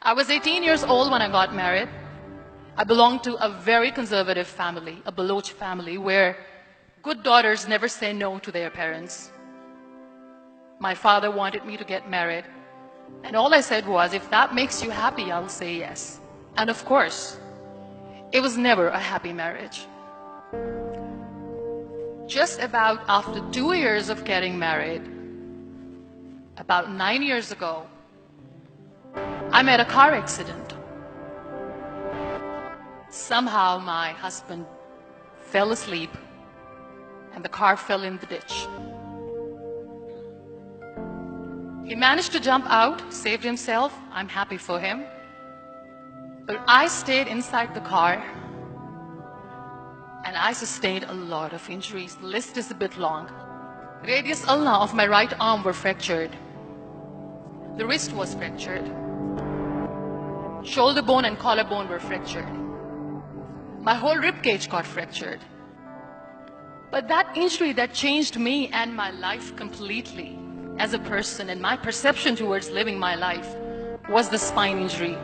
I was 18 years old when I got married. I belonged to a very conservative family, a Baloch family, where good daughters never say no to their parents. My father wanted me to get married, and all I said was, if that makes you happy, I'll say yes. And of course, it was never a happy marriage. Just about after 2 years of getting married, about 9 years ago, I met a car accident. Somehow my husband fell asleep and the car fell in the ditch. He managed to jump out, saved himself. I'm happy for him. But I stayed inside the car and I sustained a lot of injuries. The list is a bit long. Radius ulna of my right arm were fractured. The wrist was fractured. Shoulder bone and collarbone were fractured. My whole rib cage got fractured. But that injury that changed me and my life completely as a person and my perception towards living my life was the spine injury.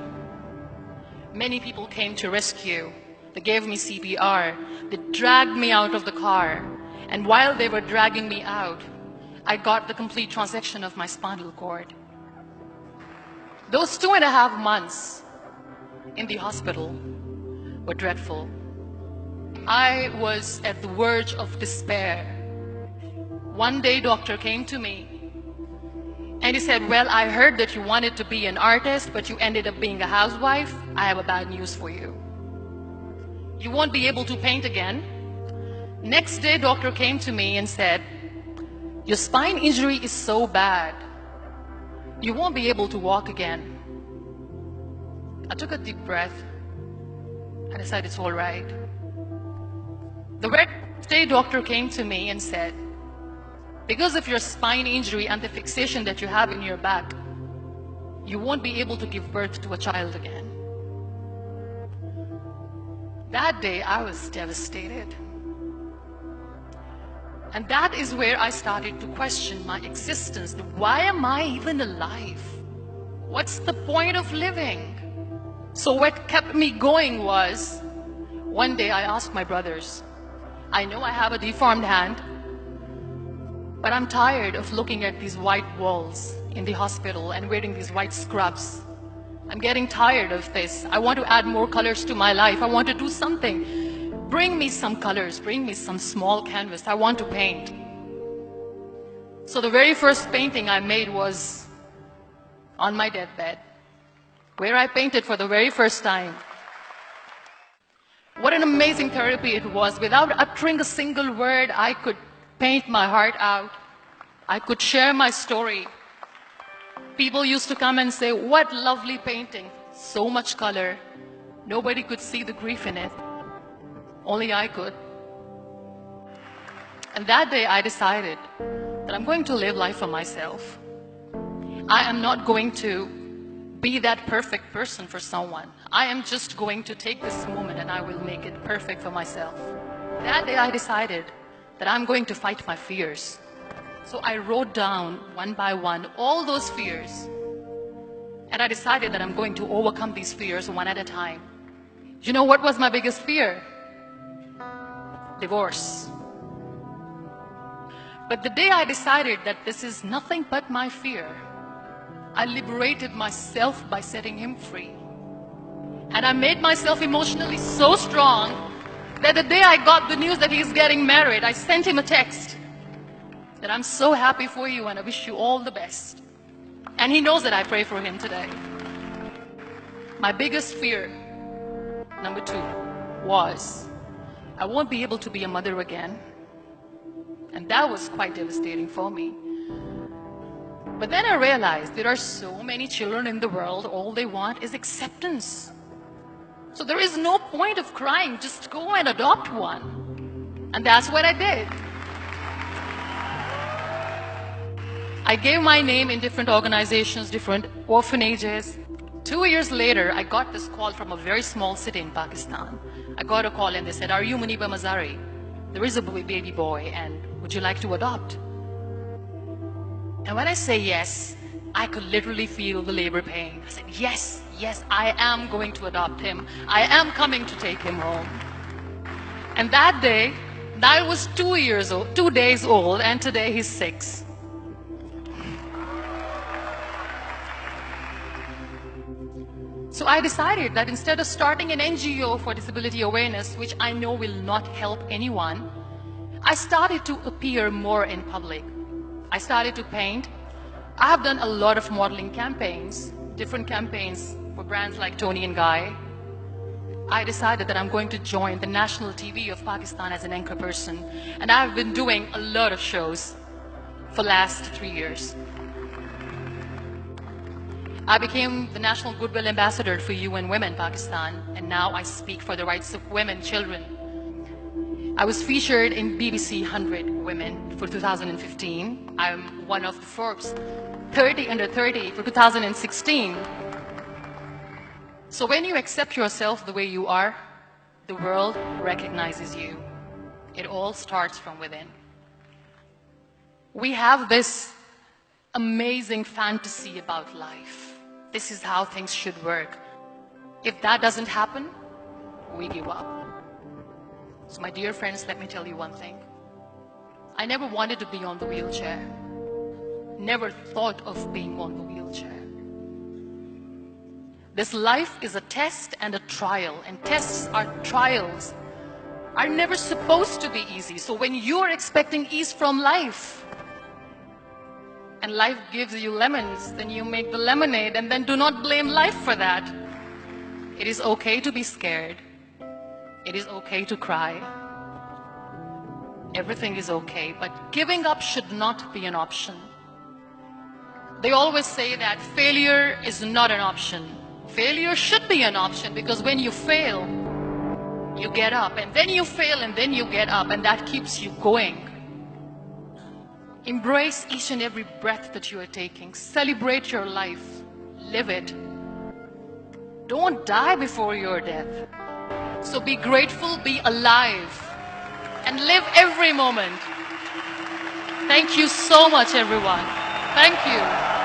Many people came to rescue. They gave me CPR. They dragged me out of the car. And while they were dragging me out, I got the complete transection of my spinal cord. Those 2.5 months in the hospital were dreadful. I was at the verge of despair. One day, doctor came to me and he said, well, I heard that you wanted to be an artist, but you ended up being a housewife. I have a bad news for you. You won't be able to paint again. Next day, doctor came to me and said, your spine injury is so bad, you won't be able to walk again. I took a deep breath and I said, it's all right. The next day, doctor came to me and said, because of your spine injury and the fixation that you have in your back, you won't be able to give birth to a child again. That day, I was devastated. And that is where I started to question my existence. Why am I even alive? What's the point of living? So what kept me going was, one day I asked my brothers, I know I have a deformed hand, but I'm tired of looking at these white walls in the hospital and wearing these white scrubs. I'm getting tired of this. I want to add more colors to my life. I want to do something. Bring me some colors. Bring me some small canvas. I want to paint. So the very first painting I made was on my deathbed, where I painted for the very first time. What an amazing therapy it was. Without uttering a single word, I could paint my heart out. I could share my story. People used to come and say, what lovely painting, so much color. Nobody could see the grief in it. Only I could. And that day I decided that I'm going to live life for myself. I am not going to be that perfect person for someone. I am just going to take this moment and I will make it perfect for myself. That day I decided that I'm going to fight my fears. So I wrote down one by one all those fears. And I decided that I'm going to overcome these fears one at a time. You know what was my biggest fear? Divorce. But the day I decided that this is nothing but my fear, I liberated myself by setting him free. And I made myself emotionally so strong that the day I got the news that he's getting married, I sent him a text that I'm so happy for you and I wish you all the best. And he knows that I pray for him today. My biggest fear, number 2, was I won't be able to be a mother again. And that was quite devastating for me. But then I realized there are so many children in the world, all they want is acceptance. So there is no point of crying, just go and adopt one. And that's what I did. I gave my name in different organizations, different orphanages. 2 years later, I got this call from a very small city in Pakistan. I got a call and they said, are you Muniba Mazari? There is a baby boy and would you like to adopt? And when I say yes, I could literally feel the labor pain. I said, yes, yes, I am going to adopt him. I am coming to take him home. And that day, I was 2 days old, and today he's 6. So I decided that instead of starting an NGO for disability awareness, which I know will not help anyone, I started to appear more in public. I started to paint. I have done a lot of modeling campaigns, different campaigns for brands like Tony and Guy. I decided that I'm going to join the national TV of Pakistan as an anchor person, and I've been doing a lot of shows for the last 3 years. I became the National Goodwill Ambassador for UN Women Pakistan, and now I speak for the rights of women, children. I was featured in BBC 100 Women for 2015. I'm one of the Forbes 30 under 30 for 2016. So when you accept yourself the way you are, the world recognizes you. It all starts from within. We have this amazing fantasy about life. This is how things should work. If that doesn't happen, we give up. So my dear friends, let me tell you one thing. I never wanted to be on the wheelchair. Never thought of being on the wheelchair. This life is a test and a trial, and tests or trials are never supposed to be easy. So when you're expecting ease from life, and life gives you lemons, then you make the lemonade, and then do not blame life for that. It is okay to be scared. It is okay to cry. Everything is okay, but giving up should not be an option. They always say that failure is not an option. Failure should be an option, because when you fail, you get up, and then you fail, and then you get up, and that keeps you going. Embrace each and every breath that you are taking. Celebrate your life. Live it. Don't die before your death. So be grateful, be alive, and live every moment. Thank you so much, everyone. Thank you.